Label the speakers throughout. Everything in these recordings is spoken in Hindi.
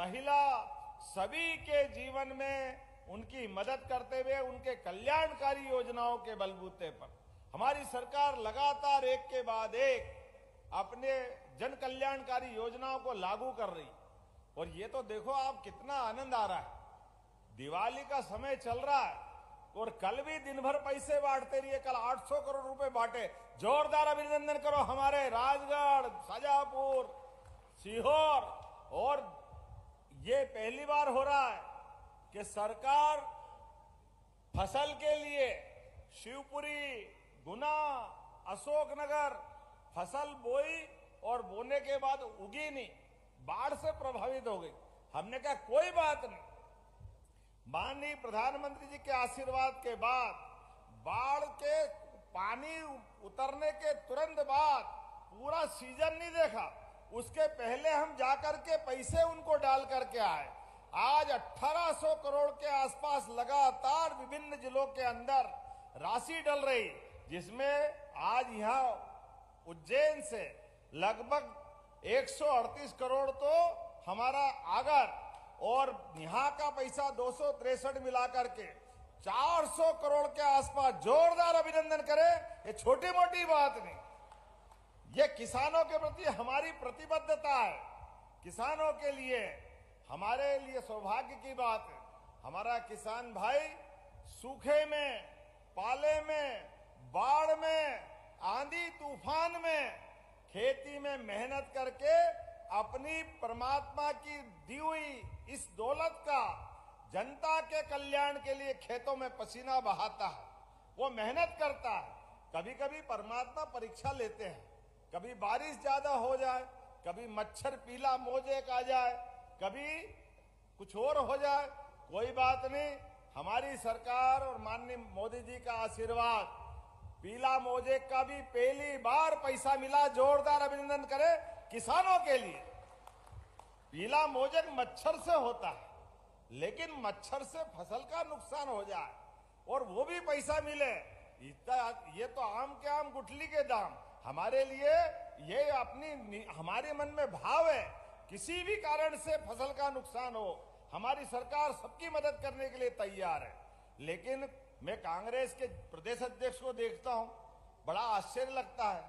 Speaker 1: महिला सभी के जीवन में उनकी मदद करते हुए उनके कल्याणकारी योजनाओं के बलबूते पर हमारी सरकार लगातार एक के बाद एक अपने जन कल्याणकारी योजनाओं को लागू कर रही। और ये तो देखो आप कितना आनंद आ रहा है। दिवाली का समय चल रहा है और कल भी दिन भर पैसे बांटते रहिए। कल 800 करोड़ रुपए बांटे। जोरदार अभिनंदन करो हमारे राजगढ़, शाजापुर, सीहोर। और ये पहली बार हो रहा है कि सरकार फसल के लिए शिवपुरी, गुना, अशोकनगर फसल बोई और बोने के बाद उगी नहीं, बाढ़ से प्रभावित हो गई। हमने कहा कोई बात नहीं, माननीय प्रधानमंत्री जी के आशीर्वाद के बाद बाढ़ के पानी उतरने के तुरंत बाद पूरा सीजन नहीं देखा, उसके पहले हम जाकर के पैसे उनको डाल करके आए। आज 1800 करोड़ के आसपास लगातार विभिन्न जिलों के अंदर राशि डल रही, जिसमें आज यहां उज्जैन से लगभग 138 करोड़ तो हमारा आगर और यहां का पैसा 263 मिलाकर के 400 करोड़ के आसपास। जोरदार अभिनंदन करें, ये छोटी मोटी बात नहीं। ये किसानों के प्रति हमारी प्रतिबद्धता है। किसानों के लिए हमारे लिए सौभाग्य की बात है, हमारा किसान भाई सूखे में, पाले में, बाढ़ में, आंधी तूफान में खेती में मेहनत करके अपनी परमात्मा की दी हुई इस दौलत का जनता के कल्याण के लिए खेतों में पसीना बहाता है, वो मेहनत करता है। कभी कभी परमात्मा परीक्षा लेते हैं, कभी बारिश ज्यादा हो जाए, कभी मच्छर पीला मोजेक आ जाए, कभी कुछ और हो जाए, कोई बात नहीं। हमारी सरकार और माननीय मोदी जी का आशीर्वाद, पीला मोजेक का भी पहली बार पैसा मिला। जोरदार अभिनंदन करें किसानों के लिए। पीला मोजेक मच्छर से होता है, लेकिन मच्छर से फसल का नुकसान हो जाए और वो भी पैसा मिले, ये तो आम के आम गुठली के दाम। हमारे लिए ये अपनी हमारे मन में भाव है, किसी भी कारण से फसल का नुकसान हो, हमारी सरकार सबकी मदद करने के लिए तैयार है। लेकिन मैं कांग्रेस के प्रदेश अध्यक्ष को देखता हूं, बड़ा आश्चर्य लगता है।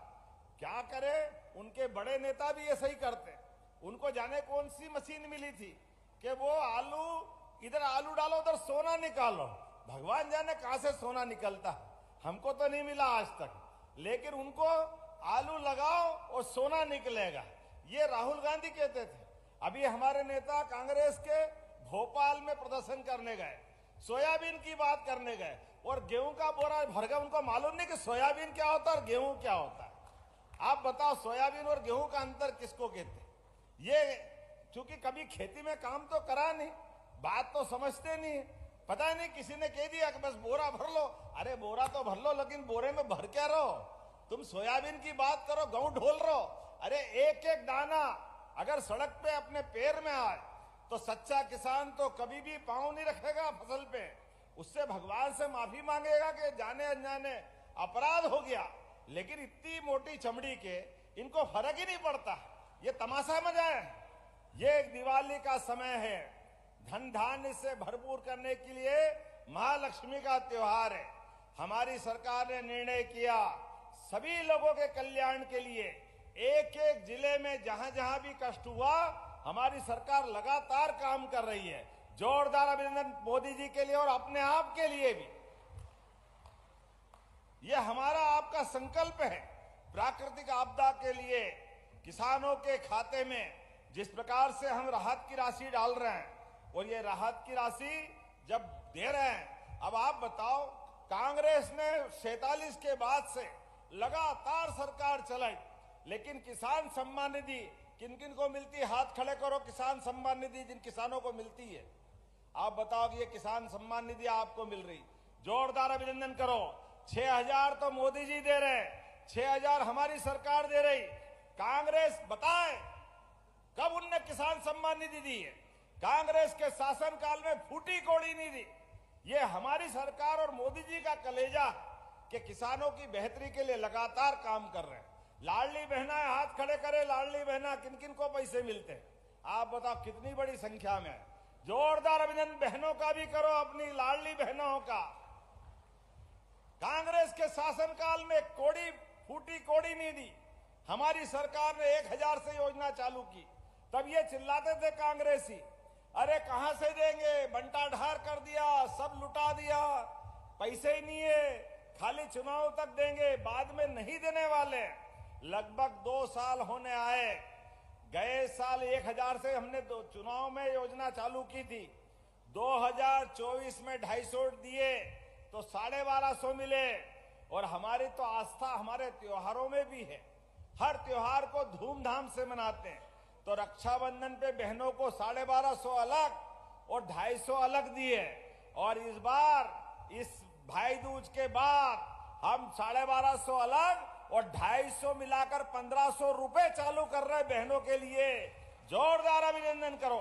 Speaker 1: क्या करे, उनके बड़े नेता भी ऐसा ही करते। उनको जाने कौन सी मशीन मिली थी कि वो इधर आलू डालो उधर सोना निकालो। भगवान जाने कहां से सोना निकलता है, हमको तो नहीं मिला आज तक। लेकिन उनको आलू लगाओ और सोना निकलेगा, ये राहुल गांधी कहते थे। अभी हमारे नेता कांग्रेस के भोपाल में प्रदर्शन करने गए, सोयाबीन की बात करने गए और गेहूं का बोरा भर गया। उनको मालूम नहीं कि सोयाबीन क्या होता है और गेहूं क्या होता है। आप बताओ, सोयाबीन और गेहूं का अंतर किसको कहते हैं? ये चूंकि कभी खेती में काम तो करा नहीं, बात तो समझते नहीं, पता नहीं किसी ने कह दिया कि बस बोरा भर लो। अरे बोरा तो भर लो, लेकिन बोरे में भर क्या रहो? तुम सोयाबीन की बात करो, गेहूं ढोल रहो। अरे एक एक दाना अगर सड़क पे अपने पैर में आए तो सच्चा किसान तो कभी भी पांव नहीं रखेगा फसल पे, उससे भगवान से माफी मांगेगा कि जाने अनजाने अपराध हो गया। लेकिन इतनी मोटी चमड़ी के इनको फर्क ही नहीं पड़ता, ये तमाशा मजाए। ये एक दिवाली का समय है, धन धान्य से भरपूर करने के लिए महालक्ष्मी का त्योहार है। हमारी सरकार ने निर्णय किया सभी लोगों के कल्याण के लिए, एक एक जिले में जहां जहां भी कष्ट हुआ हमारी सरकार लगातार काम कर रही है। जोरदार अभिनंदन मोदी जी के लिए और अपने आप के लिए भी। यह हमारा आपका संकल्प है। प्राकृतिक आपदा के लिए किसानों के खाते में जिस प्रकार से हम राहत की राशि डाल रहे हैं, और ये राहत की राशि जब दे रहे हैं, अब आप बताओ, कांग्रेस ने 47 के बाद से लगातार सरकार चलाई, लेकिन किसान सम्मान निधि किन किन को मिलती है? हाथ खड़े करो। किसान सम्मान निधि जिन किसानों को मिलती है, आप बताओ कि ये किसान सम्मान निधि आपको मिल रही, जोरदार अभिनंदन करो। 6000 तो मोदी जी दे रहे, 6000 हमारी सरकार दे रही। कांग्रेस बताए कब उनने किसान सम्मान निधि दी है? कांग्रेस के शासनकाल में फूटी कोड़ी नहीं दी। ये हमारी सरकार और मोदी जी का कलेजा कि किसानों की बेहतरी के लिए लगातार काम कर रहे हैं। लाडली बहना हाथ खड़े करे, लाडली बहना किन किन को पैसे मिलते हैं? आप बताओ कितनी बड़ी संख्या में। जोरदार अभिनंदन बहनों का भी करो, अपनी लाडली बहनों का। कांग्रेस के शासनकाल में कोड़ी फूटी कोड़ी नहीं दी, हमारी सरकार ने 1000 से योजना चालू की। तब ये चिल्लाते थे कांग्रेसी, अरे कहां से देंगे, बंटा ढार कर दिया, सब लुटा दिया, पैसे ही नहीं है, खाली चुनाव तक देंगे, बाद में नहीं देने वाले। लगभग 2 साल होने आए। गए साल 1000 से हमने चुनाव में योजना चालू की थी। 2024 में 250 दिए तो 1250 मिले। और हमारी तो आस्था हमारे त्योहारों में भी है, हर त्योहार को धूमधाम से मनाते हैं। तो रक्षाबंधन पे बहनों को 1250 अलग और 250 अलग दिए। और इस बार इस भाई दूज के बाद हम 1250 अलग और 250 मिलाकर 1500 रुपए चालू कर रहे हैं बहनों के लिए। जोरदार अभिनंदन करो।